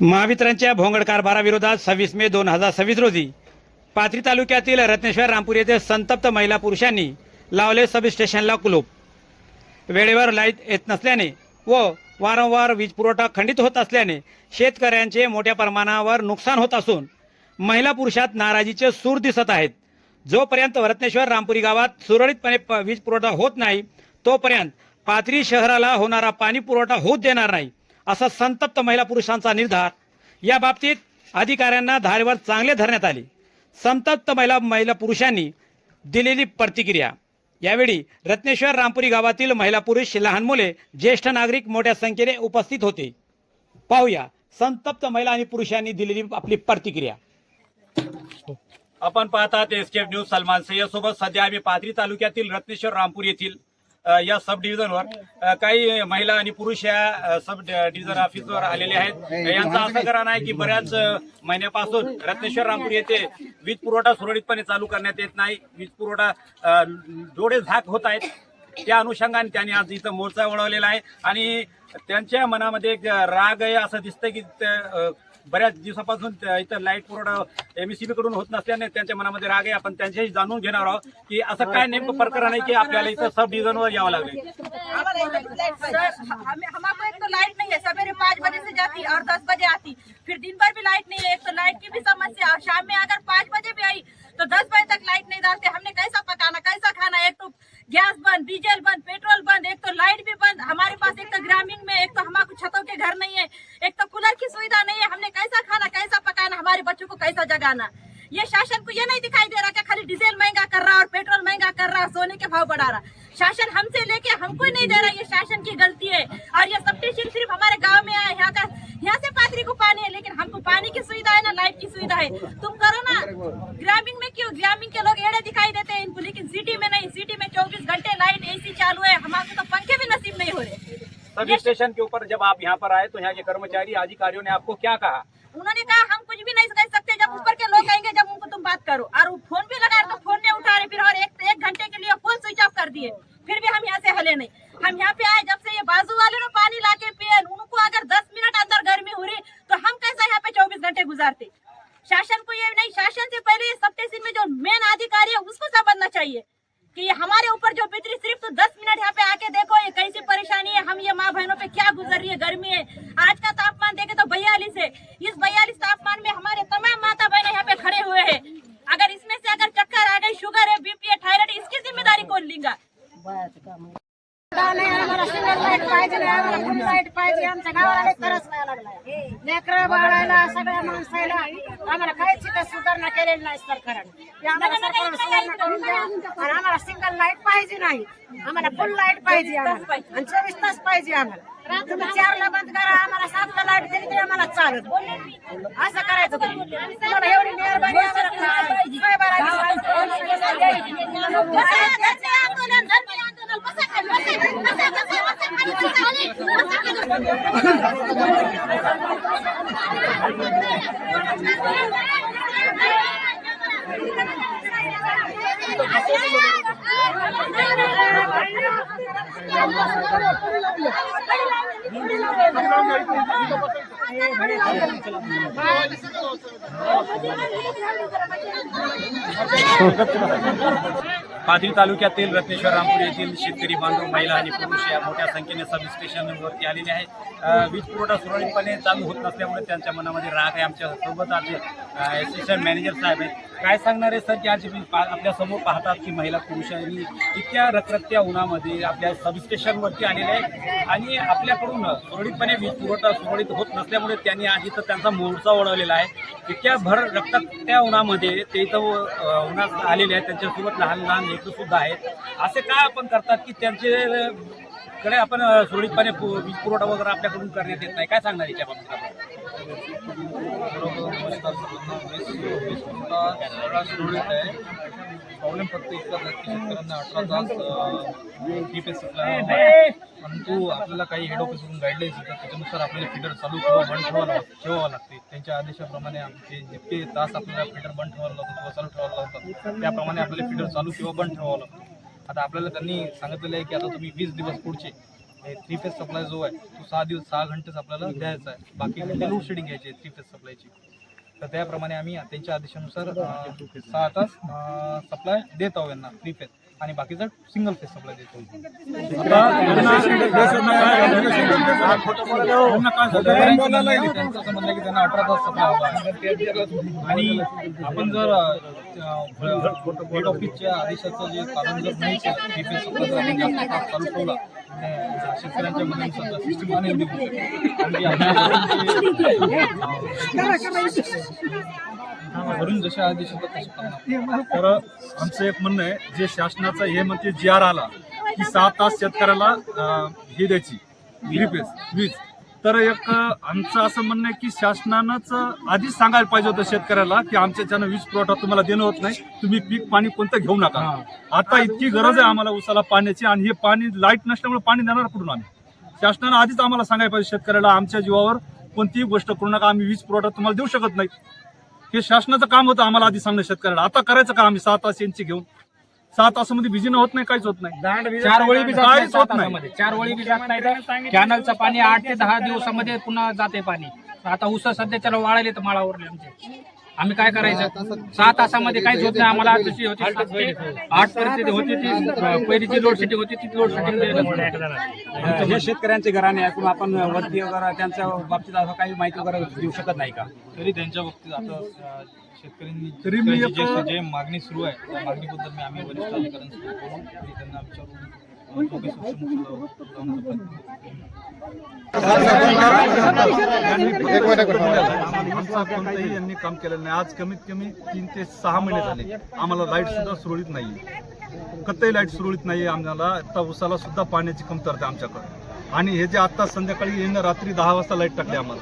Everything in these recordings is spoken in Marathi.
महावितरणच्या भोंगड कारभाराविरोधात 26 मे 2026 रोजी पाथरी तालुक्यातील रत्नेश्वर रामपूर येथे संतप्त महिला पुरुषांनी लावले सब स्टेशनला कुलूप। वेळेवर लाईट येत नसल्याने व वारंवार वीज पुरवठा खंडित होत असल्याने शेतकऱ्यांचे मोठ्या प्रमाणावर नुकसान होत असून महिला पुरुषात नाराजीचे सूर दिसत आहेत। जोपर्यंत रत्नेश्वर रामपुरी गावात सुरळीतपणे वीज पुरवठा होत नाही तोपर्यंत पाथरी शहराला होणारा पाणी पुरवठा होत देणार नाही असा संतप्त महिला पुरुषांचा निर्धार। या बाबतीत अधिकाऱ्यांना धारेवर चांगले धरण्यात आले। संतप्त महिला पुरुषांनी दिलेली प्रतिक्रिया। यावेळी रत्नेश्वर रामपुरी गावातील महिला पुरुष, लहान मुले, ज्येष्ठ नागरिक मोठ्या संख्येने उपस्थित होते। पाहूया संतप्त महिला आणि पुरुषांनी दिलेली आपली प्रतिक्रिया। आपण पाहतात एसकेएफ न्यूज, सलमान सय्यद सोबत। सध्या आम्ही पाथरी तालुक्यातील रत्नेश्वर रामपूर येथील या सब डिव्हिजनवर काही महिला आणि पुरुष या सब डिव्हिजन ऑफिसवर आलेले आहेत। यांचं असं कारण आहे की बऱ्याच महिन्यापासून रत्नेश्वर रामपूर येथे वीज पुरवठा सुरळीतपणे चालू करण्यात येत नाही। वीज पुरवठा डोळे झाक होत आहेत। त्या अनुषंगाने त्यांनी आज इथं मोर्चा वळवलेला आहे आणि त्यांच्या मनामध्ये एक राग आहे। असं दिसतं की बऱ्याच दिवसापासून इथं लाईट पुरवठा एमएससीबी कडून होत नसल्याने त्यांच्या मनामध्ये राग आहे। आपण त्यांच्याशी जाणून घेणार आहोत की असं काय नेमकं प्रकरण आहे की आपल्याला इथं सब डिव्हिजनवर यावं लागले। हमारे एक तो लाइट नहीं है, सवेरे 5 बजे से जाती और 10 बजे आती, फिर दिन भर भी लाइट नहीं है। एक तो लाइट की भी समस्या, और शाम में अगर 5 बजे भी आई तो 10 बजे तक लाइट नहीं डालते। हमने कैसा पकाना, कैसा खाना? एक तो गैस बंद, डीजल बंद, पेट्रोल बंद, एक तो लाइट भी बंद। हमारे पास एक तो ग्रामीण में एक तो हमारे छतों के घर नहीं है, एक तो कूलर की सुविधा नहीं है। हमने कैसा खाना, कैसा पकाना, हमारे बच्चों को कैसा जगाना? ये शासन को ये नहीं दिखाई दे रहा कि खाली डीजल महंगा कर रहा और पेट्रोल महंगा कर रहा, सोने के भाव बढ़ा रहा। शासन हमसे लेके हमको ही नहीं दे रहा, ये शासन की गलती है। और ये सब स्टेशन सिर्फ हमारे गांव में आए, यहाँ से पाथरी को पानी है, लेकिन हमको पानी की सुविधा है ना लाइट की सुविधा है। तुम करो ना। ग्रामीण में क्यों? ग्रामीण के लोग एड़े दिखाई देते हैं इनको, लेकिन सिटी में नहीं। सिटी में 24 घंटे लाइट एसी चालू है, हमारे तो पंखे भी नसीब नहीं हो रहे। सब स्टेशन के ऊपर जब आप यहाँ पर आए तो यहाँ के कर्मचारी अधिकारियों ने आपको क्या कहा? उन्होंने कहा हम कुछ भी नहीं कर सकते, जब ऊपर के लोग आएंगे जब उनको तुम बात करो। और फोन भी लगाए तो फोन नहीं उठा रहे, फिर और एक घंटे के लिए फोन स्विच ऑफ कर दिए, फिर भी हम यहाँ से हले नहीं। हम यहाँ पे आए जब से ये बाजू वाले ने पानी लाके पिए, उनको अगर 10 मिनट अंदर गर्मी हो रही तो हम कैसा यहाँ पे 24 घंटे गुजारते? शासन को ये नहीं, शासन से पहले ये सब स्टेशन में जो मेन अधिकारी है उसको समझना चाहिए कि ये हमारे ऊपर जो बिजली सिर्फ तो 10 मिनट यहाँ पे आके देखो ये कैसी परेशानी है। हम ये माँ बहनों पे क्या गुजर रही है, गर्मी है। आज का तापमान देखे तो 42 है। इस 42 तापमान में हमारे तमाम माता बहने यहाँ पे खड़े हुए हैं। अगर इसमें से अगर चक्कर आ गई, शुगर है, बीपी है, थायराइड, इसकी जिम्मेदारी कौन लेगा? आम्हाला सिंगल लाईट पाहिजे, आम्हाला फुल लाईट पाहिजे। आमच्या गावाला तरच व्हायला लागलाय, लेकरं बाळायला सगळ्या माणसाला। आम्हाला काहीच इथं सुधारणा केलेली नाही सरकारने। आम्हाला सरकारने सुधारणा करून द्या आणि आम्हाला सिंगल लाईट पाहिजे नाही, आम्हाला फुल लाईट पाहिजे आम्हाला, आणि 24 तास पाहिजे आम्हाला। तुम्ही 4ला बंद करा, आम्हाला 7ला लाईट दिली तरी आम्हाला चालत। असं करायचं तुम्हाला एवढी मेहरबानी पाथरी तालुक्यातील रत्नेश्वर रामपूर येथील शेतकरी बांधव, महिला आणि पुरुष या मोठ्या संख्येने सब स्टेशनवरती आलेले आहेत। वीज पुरवठा सुरळीतपणे चालू होत नसल्यामुळे त्यांच्या मनामध्ये राग आहे। आमच्या सोबत आज स्टेशन मॅनेजर साहेब आहेत। काय सांगणार आहे सर की आज आपल्या समोर पाहतात की महिला पुरुषांनी इतक्या रखरखत्या उन्हामध्ये आपल्या सब स्टेशनवरती आलेले आहेत आणि आपल्याकडून सुरळीतपणे वीज पुरवठा सुरळीत होत नसल्यामुळे त्यांनी आज इथं त्यांचा मोर्चा वळवलेला आहे। इतक्या भर रखरखत्या उन्हामध्ये ते इथं उन्हात आलेले आहेत, त्यांच्यासोबत लहान लहान लेकरं सुद्धा आहेत। असे काय आपण करतात की त्यांच्याकडे आपण सुरळीतपणे वीज पुरवठा वगैरे आपल्याकडून करण्यात येत नाही? काय सांगणार याच्या बाबतीत आपण? नमस्कार सर्वांना। वीज पुरवठा सगळा सुरळीत आहे। प्रॉब्लेम फक्त इतकाच आहे की शेतकऱ्यांना 18 तास टीपीएस परंतु आपल्याला काही हेड ऑफिसकडून गाईडलाईन्स येतात, त्याच्यानुसार आपल्याला फीडर चालू किंवा बंद ठेवावं लागते। त्यांच्या आदेशाप्रमाणे आमचे जितके तास आपल्याला फीडर बंद ठेवायला लागतं किंवा चालू ठेवायला लागतं त्याप्रमाणे आपल्याला फीडर चालू किंवा बंद ठेवावं लागतं। आता आपल्याला त्यांनी सांगितलेलं आहे की आता तुम्ही 20 दिवस पुढचे थ्री फेज सप्लाय जो आहे तो 6 घंटेच आपल्याला द्यायचा आहे, बाकी घंटे लोड शेडिंग घ्यायची आहे थ्री फेज सप्लायची. तर त्याप्रमाणे आम्ही त्यांच्या आदेशानुसार 6 तास सप्लाय देत आहोत यांना थ्री फेज आणि बाकीचा सिंगल फेज सप्लाय देतो. त्यांचं असं म्हणणं आहे की त्यांना 18 तास सप्लाय हवा आणि आपण जर हेड ऑफिसच्या आदेशाचं जे कारण जर नाही केलं थ्री फेज सप्लाय जर आपण जास्त तास चालू ठेवला शेतकऱ्यांच्या मध्ये सिस्टम अनेक भरून जसे आदेश होतात तसे करणार. तर आमचं एक म्हणणं आहे, जे शासनाचा हे म्हणते जी आर आला की 6 तास शेतकऱ्याला हे द्यायची वीज, तर एक आमचं असं म्हणणं आहे की शासनानंच आधीच सांगायला पाहिजे होतं शेतकऱ्याला की आमच्याच्यानं वीज पुरवठा तुम्हाला देणं होत नाही, तुम्ही पीक पाणी कोणतं घेऊ नका. आता इतकी गरज आहे आम्हाला उसाला पाण्याची आणि हे पाणी लाईट नसल्यामुळे पाणी देणार कुठून आम्ही? शासनानं आधीच आम्हाला सांगायला पाहिजे शेतकऱ्याला आमच्या जीवावर कोणतीही गोष्ट करू नका, आम्ही वीज पुरवठा तुम्हाला देऊ शकत नाही. हे शासनाचं काम होतं आम्हाला आधी सांगणं शेतकऱ्याला. आता करायचं का आम्ही 6 तास यांची घेऊन? 6 तासामध्ये भिजणं होत नाही, काहीच होत नाही. 4 वळी बी काहीच होत नाही. 4 वळी बी जात नाही तर कॅनलचं पाणी 8 ते 10 दिवसामध्ये पुन्हा जाते पाणी. आता ऊस सध्याच्याला वाळले तर माळावरले आमचे, आम्ही काय करायचं? 6 तासामध्ये काहीच होत नाही आम्हाला. जशी होती 7 ते 8 पर्यंत होती ती पहिलीची लोड शेडिंग होती ती लोड शेडिंग. हे शेतकऱ्यांचे घराणे ऐकून आपण वरती वगैरे त्यांच्या बाबतीत असं काही माहिती वगैरे देऊ शकत नाही का? तरी त्यांच्या बाबतीत आता शेतकऱ्यांनी तरी मी जे मागणी सुरू आहे त्या मागणीबद्दल आम्ही वरिष्ठ अधिकाऱ्यांशी बोलून त्यांना विचारून योग्य सूचना जाऊन आमचा कोणतंही यांनी काम केलेलं नाही. आज कमीत कमी 3 ते 6 महिने झाले आम्हाला लाईट सुद्धा सुरळीत नाहीये, कतही लाईट सुरळीत नाहीये. आम्हाला आता उसाला सुद्धा पाण्याची कमतरता आहे आमच्याकडे. आणि हे जे आता संध्याकाळी यांना रात्री 10 वाजता लाईट टाकली आम्हाला.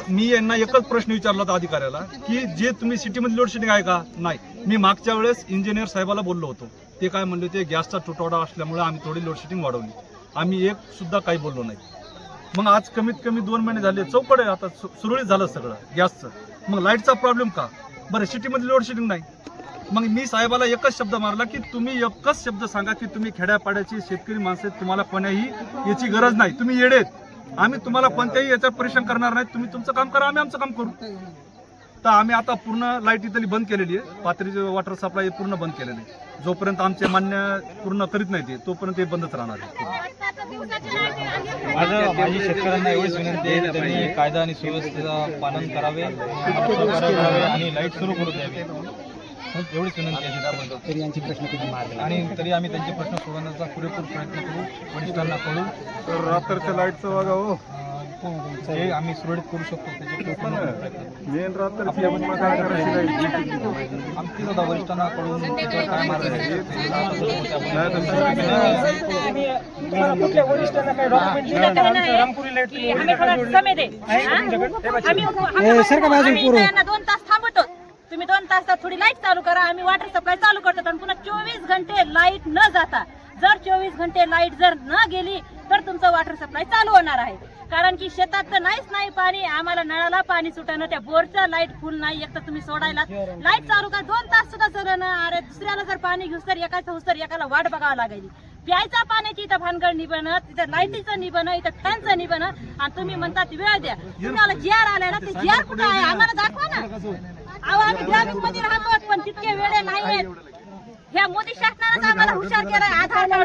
मी यांना एकच प्रश्न विचारला होता अधिकाऱ्याला की जे तुम्ही सिटीमध्ये लोड शेडिंग आहे का? नाही. मी मागच्या वेळेस इंजिनियर साहेबाला बोललो होतो, ते काय म्हणले होते गॅसचा तुटवडा असल्यामुळे आम्ही थोडी लोड शेडिंग वाढवली. आम्ही एक सुद्धा काही बोललो नाही. मग आज कमीत कमी 2 महिने झाले चौकड आहे, आता सुरळीत झालं सगळं गॅसचं. मग लाईटचा प्रॉब्लेम का? बरं सिटीमध्ये लोड शेडिंग नाही. मग मी साहेबाला एकच शब्द मारला की तुम्ही एकच शब्द सांगा की तुम्ही खेड्यापाड्याची शेतकरी माणसं आहेत, तुम्हाला कोणाही याची गरज नाही, तुम्ही येडेत, आम्ही तुम्हाला कोणत्याही याच्यात परेशान करणार नाही, तुम्ही तुमचं काम करा, आम्ही आमचं काम करू. तर आम्ही आता पूर्ण लाईट इथली बंद केलेली आहे, पाथरीचे वॉटर सप्लाय पूर्ण बंद केलेली आहे. जोपर्यंत आमचे मान्य पूर्ण करीत नाही ते तोपर्यंत ते बंदच राहणार आहे. माझी शेतकऱ्यांना एवढीच विनंती आहे की त्यांनी कायदा आणि सुव्यवस्थेचं पालन करावे आणि लाईट सुरू करू द्यावी, एवढीच विनंती आहे. आणि तरी आम्ही त्यांचे प्रश्न सोडवण्याचा पुरेपूर प्रयत्न करू, वरिष्ठांना कळू. तर रात्रीच्या लाईटचं बघा हो, जे आम्ही सुरळीत करू शकतो त्याचे पूर्ण प्रयत्न करू. मेन रात्री आमची सुद्धा वरिष्ठांना कळून त्याच्यावर काय मार्ग आहे आम्ही 2 तास थांबतो, तुम्ही 2 तासात थोडी लाईट चालू करा, आम्ही वॉटर सप्लाय चालू करतो. आणि पुन्हा 24 घंटे लाईट न जाता, जर 24 घंटे लाईट जर न गेली तर तुमचं वॉटर सप्लाय चालू होणार आहे. कारण की शेतात तर नाहीच नाही पाणी, आम्हाला नळाला पाणी सुटानं, त्या बोरचा लाईट फुल नाही. एक तर तुम्ही सोडायला लाईट चालू का 2 तास सुद्धा चालू ना. अरे दुसऱ्याला जर पाणी घेऊस तर एकाचं हुस तर एकाला वाट बघावं लागेल. प्यायचा पाण्याची इथं भानगड निबणं, तिथं लाईटीचं निबणं, इथं फॅनचं निबणं, आणि तुम्ही म्हणतात वेळ द्या. तुम्हाला जीआर आलाय ना, ते जीआर कुठं आहे आम्हाला दाखवा ना. अहो आम्ही ग्रामीण मध्ये राहतो पण तितके वेळे नाही आहेत. ह्या मोदी शासनानं आम्हाला हुशार केलाय. आधार कार्ड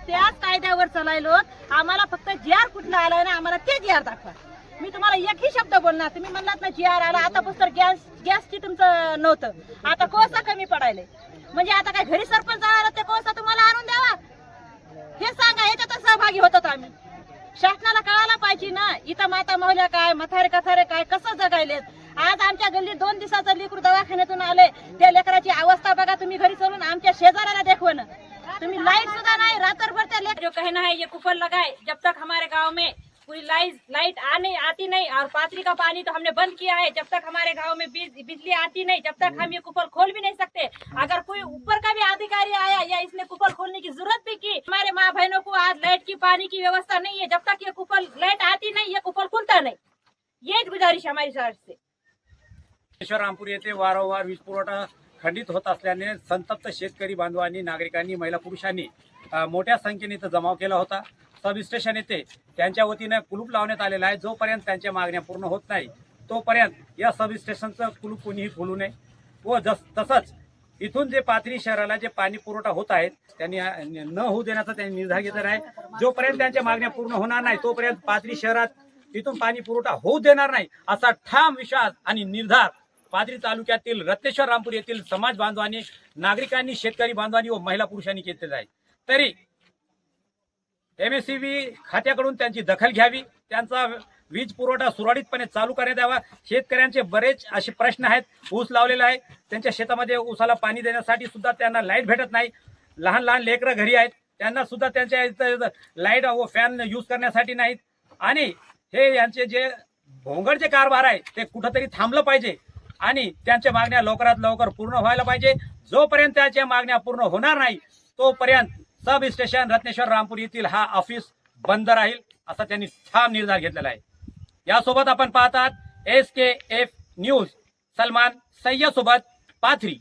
त्याच कायद्यावर चालायलो. आम्हाला फक्त जीआर कुठला आलाय ना, आम्हाला ते जीआर दाखवा. मी तुम्हाला एकही शब्द बोलणार, तुम्ही म्हणलात ना जीआर आला, आता पुस्तक गॅसची तुमचं नव्हतं, आता कोळसा कमी पडायले. म्हणजे आता काय घरी सरपंच आला ते कोळसा तुम्हाला आणून द्यावा? हे सांगा, याच्यात सहभागी होतात आम्ही. शासनाला कळायला पाहिजे ना, इथं माता मावल्या काय, मथारे कथारे काय, कसं जगायलेत. आज आमच्या गल्लीत 2 दिवसाचं लेकरू दवाखान्यातून आले, त्या लेकराची अवस्था बघा तुम्ही घरी चलून आमच्या शेजाऱ्याला देखवण. तुम्ही लाईट सुद्धा नाही, रात्रभर त्या लेकर कहना है ये कुफल लगाए, जब तक हमारे गाँव में पूरी लाइट आती नहीं और पाथरी का पानी तो हमने बंद किया है, जब तक हमारे गांव में बिजली आती नहीं, जब तक हम ये कुफल खोल भी नहीं सकते. अगर कोई ऊपर का भी अधिकारी आया या इसने कुफल खोलने की जरूरत भी की, हमारे माँ बहनों को आज लाइट की पानी की व्यवस्था नहीं है. जब तक ये कुफल लाइट आती नहीं, ये कुफल खुलता नहीं. ये गुजारिश हमारी सरकार से. रामपूर येथे वारंवार वीज पुरवठा खंडित होत असल्याने संतप्त शेतकरी बांधवांनी, नागरिकांनी, महिला पुरुषांनी मोठ्या संख्येने इथं जमाव केला होता. सब स्टेशन येथे त्यांच्या वतीने कुलूप लावण्यात आलेला आहे. जोपर्यंत त्यांच्या मागण्या पूर्ण होत नाही तोपर्यंत या सब स्टेशनचं कुलूप कोणीही खोलू नये व तसंच इथून जे पाथरी शहराला जे पाणी पुरवठा होत आहे त्यांनी न होऊ देण्याचा त्यांनी निर्धार घेतलेला आहे. जोपर्यंत त्यांच्या मागण्या पूर्ण होणार नाही तोपर्यंत पाथरी शहरात तिथून पाणी पुरवठा होऊ देणार नाही असा ठाम विश्वास आणि निर्धार पाथरी तालुक्यातील रत्नेश्वर रामपूर येथील समाज बांधवांनी, नागरिकांनी, शेतकरी बांधवांनी व महिला पुरुषांनी घेतलेला आहे. तरी MSEB खात्याकडून त्यांची दखल घ्यावी, त्यांचा वीज पुरवठा सुरळीतपणे चालू करण्यात यावा. शेतकऱ्यांचे बरेच असे प्रश्न आहेत. ऊस लावलेला आहे, त्यांच्या शेतामध्ये ऊसाला पाणी देण्यासाठी सुद्धा त्यांना लाईट भेटत नाही. लहान लहान लेकरं घरी आहेत, त्यांना सुद्धा त्यांच्या इथं लाईट व फॅन यूज करण्यासाठी नाहीत. आणि हे यांचे जे भोंगडचे कारभार आहे ते कुठंतरी थांबलं पाहिजे आणि त्यांच्या मागण्या लवकरात लवकर पूर्ण व्हायला पाहिजे. जोपर्यंत त्यांच्या मागण्या पूर्ण होणार नाही तोपर्यंत सब स्टेशन रत्नेश्वर रामपूर येथील हा ऑफिस बंद राहील असा त्यांनी ठाम निर्धार घेतलेला आहे. यासोबत आपण पाहतात SKF न्यूज, सलमान सय्यद सोबत पाथरी.